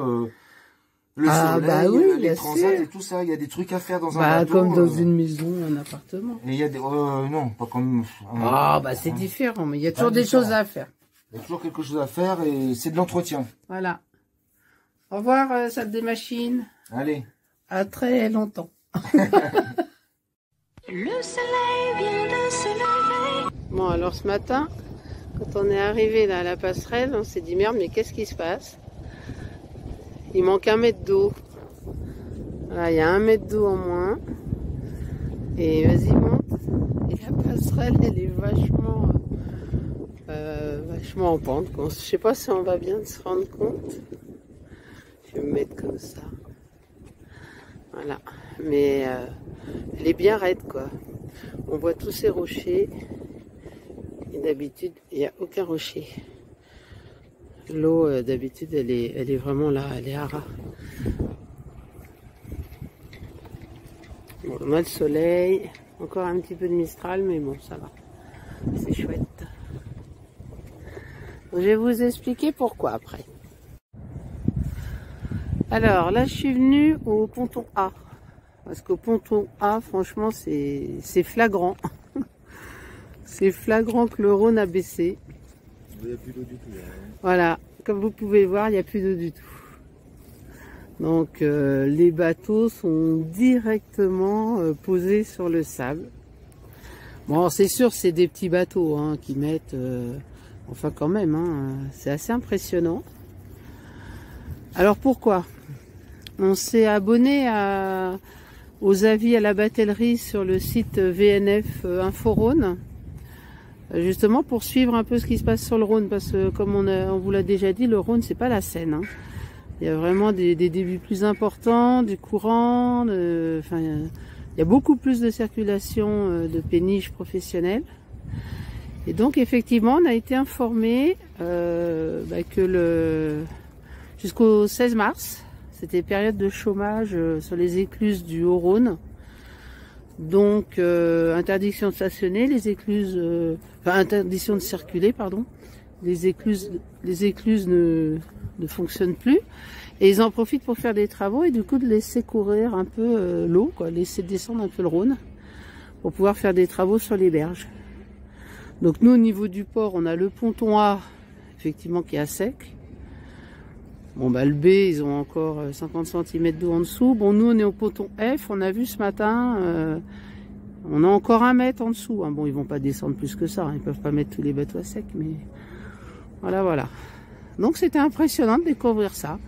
le soleil, bah oui, les bien transats sûr. et tout ça. Il y a des trucs à faire dans un Bah, bateau. comme dans une maison, un appartement. Et il y a des, non, pas comme. Ah, bah, c'est différent, mais il y a Pas toujours des différent. choses à faire. Il y a toujours quelque chose à faire et c'est de l'entretien. Voilà. Au revoir, salle des machines. Allez. À très longtemps. Le soleil vient de se lever. Bon, alors ce matin, quand on est arrivé là à la passerelle, on s'est dit merde, mais qu'est-ce qui se passe? Il manque 1 mètre d'eau. Voilà, il y a 1 mètre d'eau en moins. Et vas-y, monte. Et la passerelle, elle est vachement en pente, quoi. Je sais pas si on va bien se rendre compte. Je vais me mettre comme ça. Voilà. Mais elle est bien raide, quoi. On voit tous ces rochers. Et d'habitude, il n'y a aucun rocher. L'eau, d'habitude, elle est vraiment là, elle est à ras. Bon, on a le soleil, encore un petit peu de Mistral, mais bon, ça va. C'est chouette. Je vais vous expliquer pourquoi après. Alors là, je suis venue au ponton A. Parce qu'au ponton A, franchement, c'est flagrant. C'est flagrant que le Rhône a baissé. Il n'y a plus d'eau du tout. Hein. Voilà, comme vous pouvez voir, il n'y a plus d'eau du tout. Donc les bateaux sont directement posés sur le sable. Bon, c'est sûr, c'est des petits bateaux hein, qui mettent... enfin quand même, hein, c'est assez impressionnant. Alors pourquoi? On s'est abonné aux avis à la batellerie sur le site VNF Info Rhône. Justement pour suivre un peu ce qui se passe sur le Rhône, parce que comme on vous l'a déjà dit, le Rhône c'est pas la Seine. Hein. Il y a vraiment des débuts plus importants, du courant, enfin, il y a beaucoup plus de circulation de péniches professionnelles. Et donc effectivement on a été informé que jusqu'au 16 mars, c'était période de chômage sur les écluses du Haut-Rhône. Donc interdiction de stationner, les écluses, interdiction de circuler, pardon. Les écluses ne fonctionnent plus et ils en profitent pour faire des travaux et du coup de laisser courir un peu l'eau, quoi, laisser descendre un peu le Rhône pour pouvoir faire des travaux sur les berges. Donc nous au niveau du port, on a le ponton A effectivement qui est à sec. Bon bah le B, ils ont encore 50 cm d'eau en dessous. Bon nous on est au ponton F, on a vu ce matin, on a encore 1 mètre en dessous. Hein. Bon ils vont pas descendre plus que ça, hein. Ils peuvent pas mettre tous les bateaux à sec, mais voilà. Donc c'était impressionnant de découvrir ça.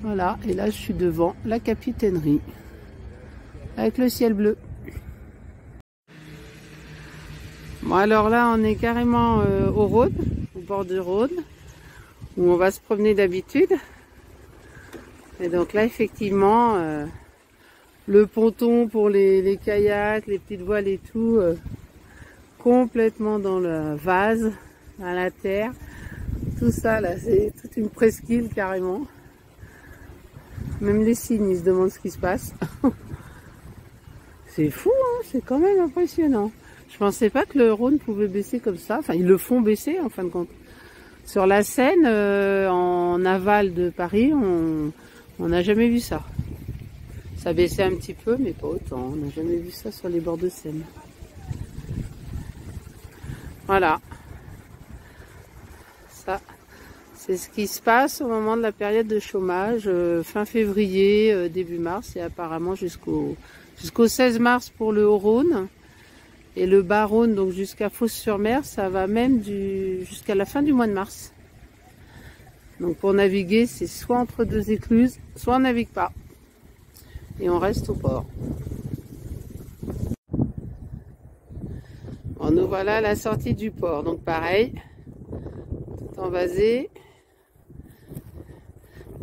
Voilà, et là je suis devant la capitainerie, avec le ciel bleu. Bon alors là on est carrément au Rhône, au bord du Rhône, où on va se promener d'habitude. Et donc là effectivement le ponton pour les kayaks, les petites voiles et tout complètement dans le vase, dans la terre, tout ça là c'est toute une presqu'île carrément. Même les cygnes ils se demandent ce qui se passe. C'est fou hein, c'est quand même impressionnant. Je pensais pas que le Rhône pouvait baisser comme ça, enfin ils le font baisser en fin de compte. Sur la Seine, en aval de Paris, on n'a jamais vu ça. Ça baissait un petit peu, mais pas autant. On n'a jamais vu ça sur les bords de Seine. Voilà. Ça, c'est ce qui se passe au moment de la période de chômage, fin février, début mars, et apparemment jusqu'au 16 mars pour le Haut-Rhône. Et le Bas-Rhône, donc jusqu'à Fos-sur-Mer, ça va même jusqu'à la fin du mois de mars. Donc pour naviguer, c'est soit entre 2 écluses, soit on navigue pas. Et on reste au port. Bon, nous voilà à la sortie du port. Donc pareil, tout envasé.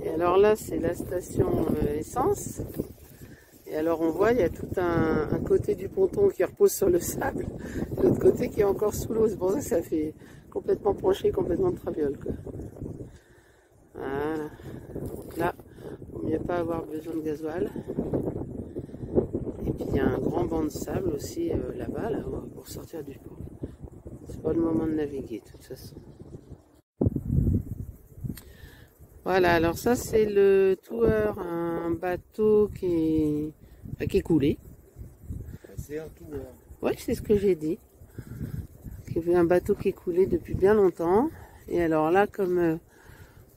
Et alors là, c'est la station essence. Et alors on voit, il y a tout un côté du ponton qui repose sur le sable, l'autre côté qui est encore sous l'eau. C'est pour ça que ça fait complètement penché, complètement de traviole, quoi. Voilà. Donc là, il ne vaut mieux pas avoir besoin de gasoil. Et puis il y a un grand banc de sable aussi là-bas, là, pour sortir du port. C'est pas le moment de naviguer de toute façon. Voilà, alors ça c'est le Toueur, un bateau qui est coulé. C'est un Toueur. Oui, c'est ce que j'ai dit. Il y a un bateau qui est coulé depuis bien longtemps. Et alors là, comme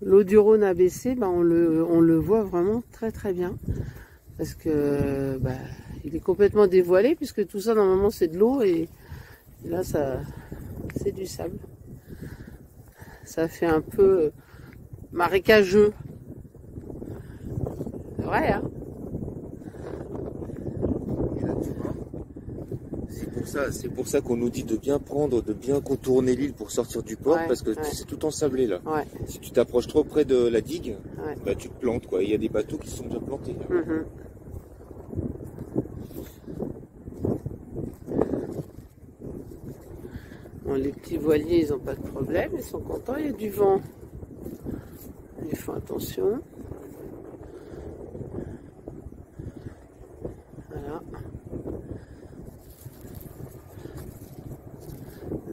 l'eau du Rhône a baissé, on le voit vraiment très très bien. Parce que il est complètement dévoilé, puisque tout ça normalement c'est de l'eau et là c'est du sable. Ça fait un peu marécageux. C'est vrai, hein? C'est pour ça qu'on nous dit de bien contourner l'île pour sortir du port, Ouais, parce que ouais. c'est tout ensablé là. Ouais. Si tu t'approches trop près de la digue, Ouais. tu te plantes quoi. Il y a des bateaux qui sont déjà plantés. Là. Mhm. Bon, les petits voiliers, ils n'ont pas de problème, ils sont contents, il y a du vent. Ils font attention. Voilà.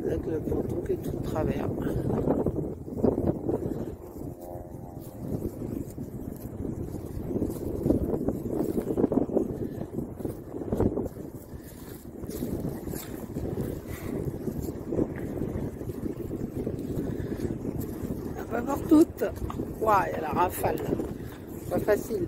Avec le ponton qui est tout de travers. On va voir toutes. Ouah, il y a la rafale. Pas facile.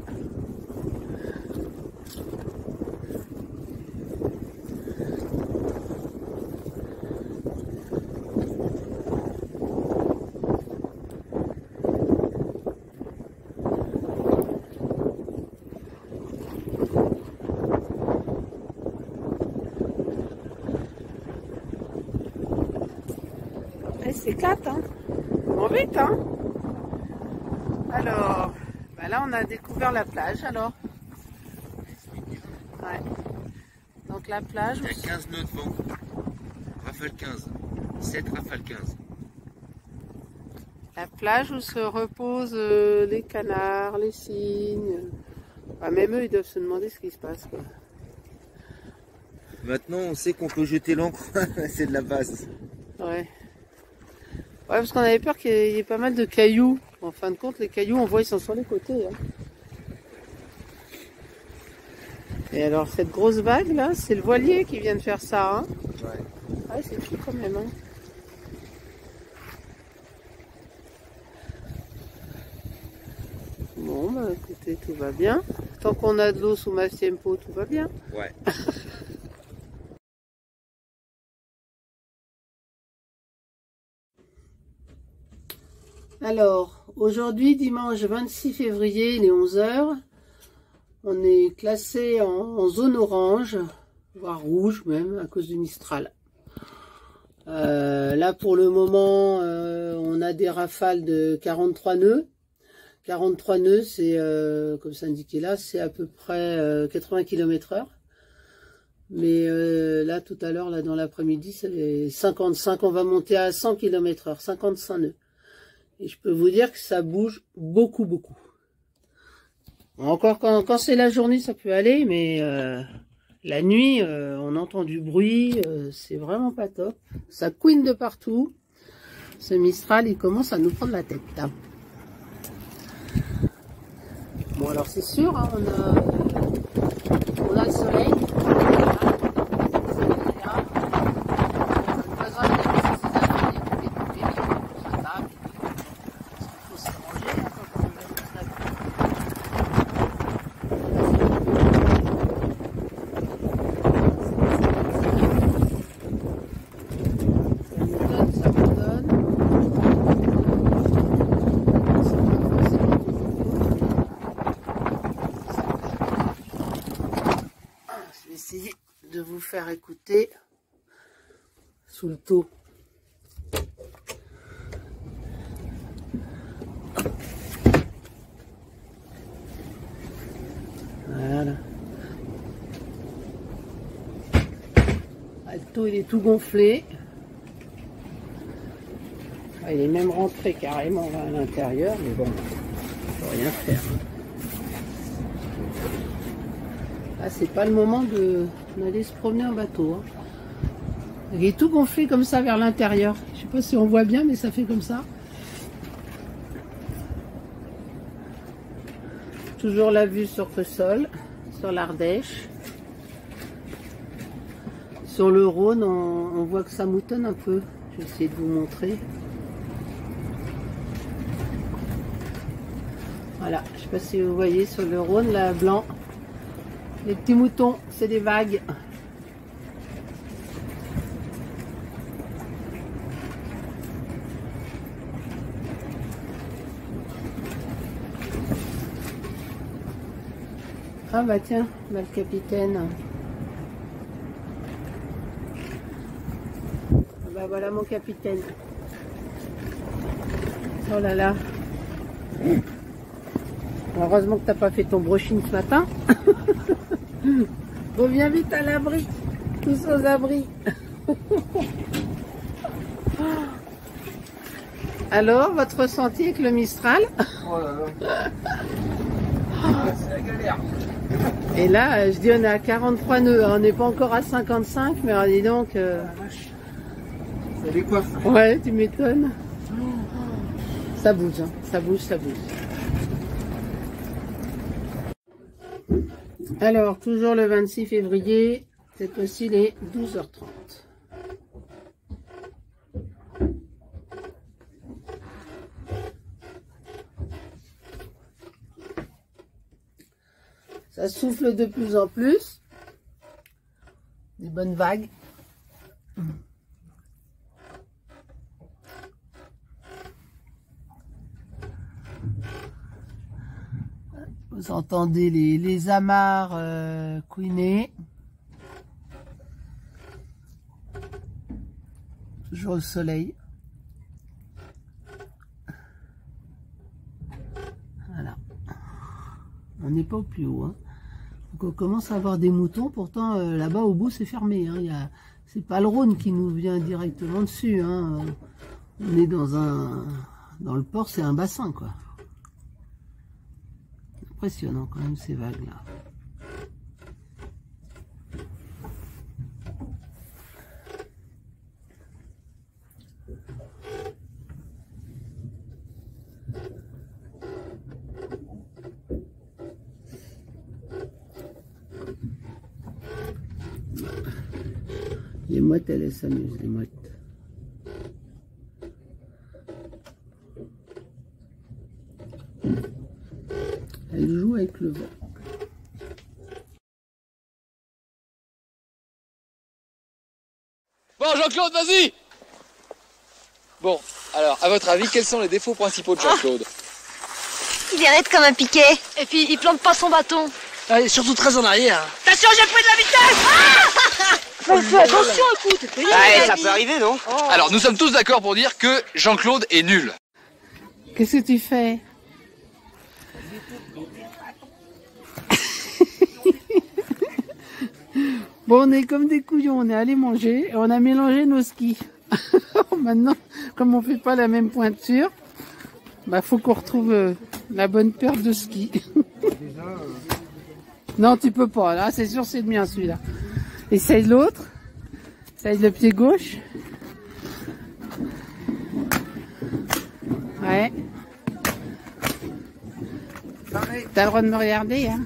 C'est 4, hein. Bon, vite, hein. Alors, bah là, on a découvert la plage, alors. Ouais. Donc, la plage... Il y a 15 nœuds de vent. Rafale 15. 7 rafale 15. La plage où se reposent les canards, les cygnes. Enfin, même eux, ils doivent se demander ce qui se passe, quoi. Maintenant, on sait qu'on peut jeter l'ancre. C'est de la base. Ouais. Ouais, parce qu'on avait peur qu'il y ait pas mal de cailloux. En fin de compte, les cailloux, on voit, ils sont sur les côtés. Hein. Et alors, cette grosse vague, là, c'est le voilier qui vient de faire ça. Hein. Ouais, c'est fou quand même. Hein. Bon, bah écoutez, tout va bien. Tant qu'on a de l'eau sous ma Tiempo, tout va bien. Ouais. Alors, aujourd'hui, dimanche 26 février, il est 11 h. On est classé en zone orange, voire rouge même, à cause du Mistral. Là, pour le moment, on a des rafales de 43 nœuds. 43 nœuds, c'est, comme c'est indiqué là, c'est à peu près 80 km/h. Mais là, tout à l'heure, là dans l'après-midi, c'est 55. On va monter à 100 km/h, 55 nœuds. Et je peux vous dire que ça bouge beaucoup, beaucoup. Encore quand c'est la journée, ça peut aller, mais la nuit, on entend du bruit, c'est vraiment pas top. Ça couine de partout. Ce Mistral, il commence à nous prendre la tête. Là. Bon, alors c'est sûr, hein, on a le soleil. De vous faire écouter sous le taux. Voilà. Le taux, il est tout gonflé. Il est même rentré carrément à l'intérieur, mais bon, on peut rien faire. Là, c'est pas le moment d'aller se promener en bateau. Hein. Il est tout gonflé comme ça vers l'intérieur. Je sais pas si on voit bien, mais ça fait comme ça. Toujours la vue sur Creusol, sur l'Ardèche. Sur le Rhône, on voit que ça moutonne un peu. Je vais essayer de vous montrer. Voilà, je sais pas si vous voyez sur le Rhône, là, blanc. Les petits moutons, c'est des vagues. Ah bah tiens, bah le capitaine. Bah voilà mon capitaine. Oh là là. Heureusement que t'as pas fait ton brushing ce matin. Reviens vite à l'abri. Tous aux abris. Alors, votre ressenti avec le Mistral? Oh là là. C'est la galère. Et là, je dis on est à 43 nœuds, hein. On n'est pas encore à 55, mais alors, dis donc... Ça décoiffe. Ouais, tu m'étonnes. Ça bouge, hein. Ça bouge, ça bouge. Alors, toujours le 26 février, cette fois-ci les 12h30. Ça souffle de plus en plus. Des bonnes vagues. Vous entendez les amarres couiner. Toujours le soleil. Voilà. On n'est pas au plus haut. Hein. Donc on commence à avoir des moutons. Pourtant, là-bas au bout, c'est fermé. Hein. C'est pas le Rhône qui nous vient directement dessus. Hein. On est dans le port, c'est un bassin, quoi. Impressionnant quand même ces vagues là. Les mouettes, elles s'amusent, les mouettes. Elle joue avec le vent. Bon, Jean-Claude, vas-y! Bon, alors, à votre avis, quels sont les défauts principaux de Jean-Claude? Il est raide comme un piquet. Et puis, il plante pas son bâton. Ah, et surtout très en arrière. Attention, j'ai pris de la vitesse. Mais fais attention, écoute. Ouais, ça peut arriver, non? Alors, nous sommes tous d'accord pour dire que Jean-Claude est nul. Qu'est-ce que tu fais? Bon, on est comme des couillons, on est allé manger et on a mélangé nos skis. Maintenant, comme on fait pas la même pointure, bah faut qu'on retrouve la bonne paire de skis. Non, tu peux pas. Là, c'est sûr, c'est le mien celui-là. Essaye l'autre. Essaye le pied gauche. Ouais. T'as le droit de me regarder, hein.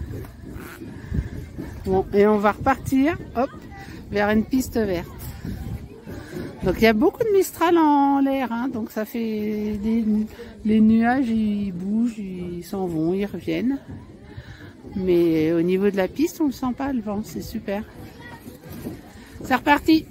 Bon, et on va repartir, hop, vers une piste verte. Donc il y a beaucoup de Mistral en l'air, hein, donc ça fait les nuages, ils bougent, ils s'en vont, ils reviennent. Mais au niveau de la piste, on ne sent pas le vent, c'est super. C'est reparti.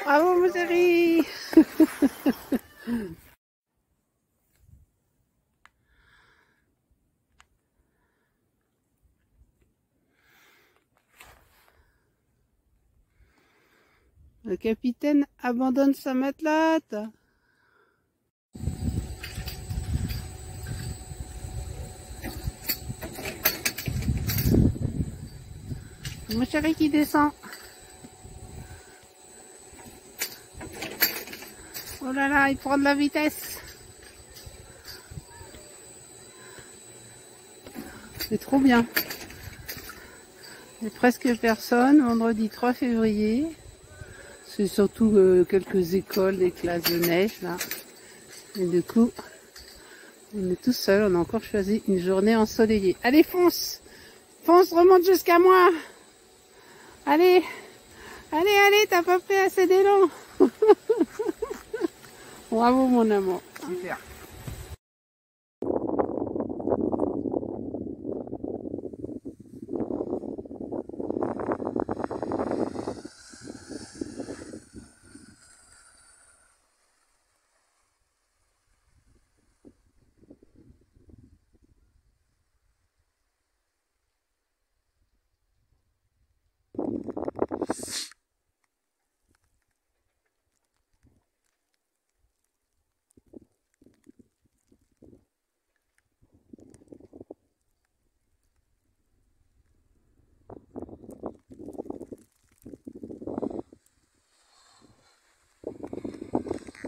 Bravo, mon chéri. Le capitaine abandonne sa matelote. Mon chéri qui descend. Oh là là, il prend de la vitesse. C'est trop bien. Il n'y a presque personne. Vendredi 3 février. C'est surtout quelques écoles, des classes de neige là. Et du coup, on est tout seul. On a encore choisi une journée ensoleillée. Allez, fonce! Fonce, remonte jusqu'à moi! Allez! Allez, allez, t'as pas fait assez d'élan! Bravo mon amour! Super.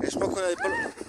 Et je crois qu'on avait pas...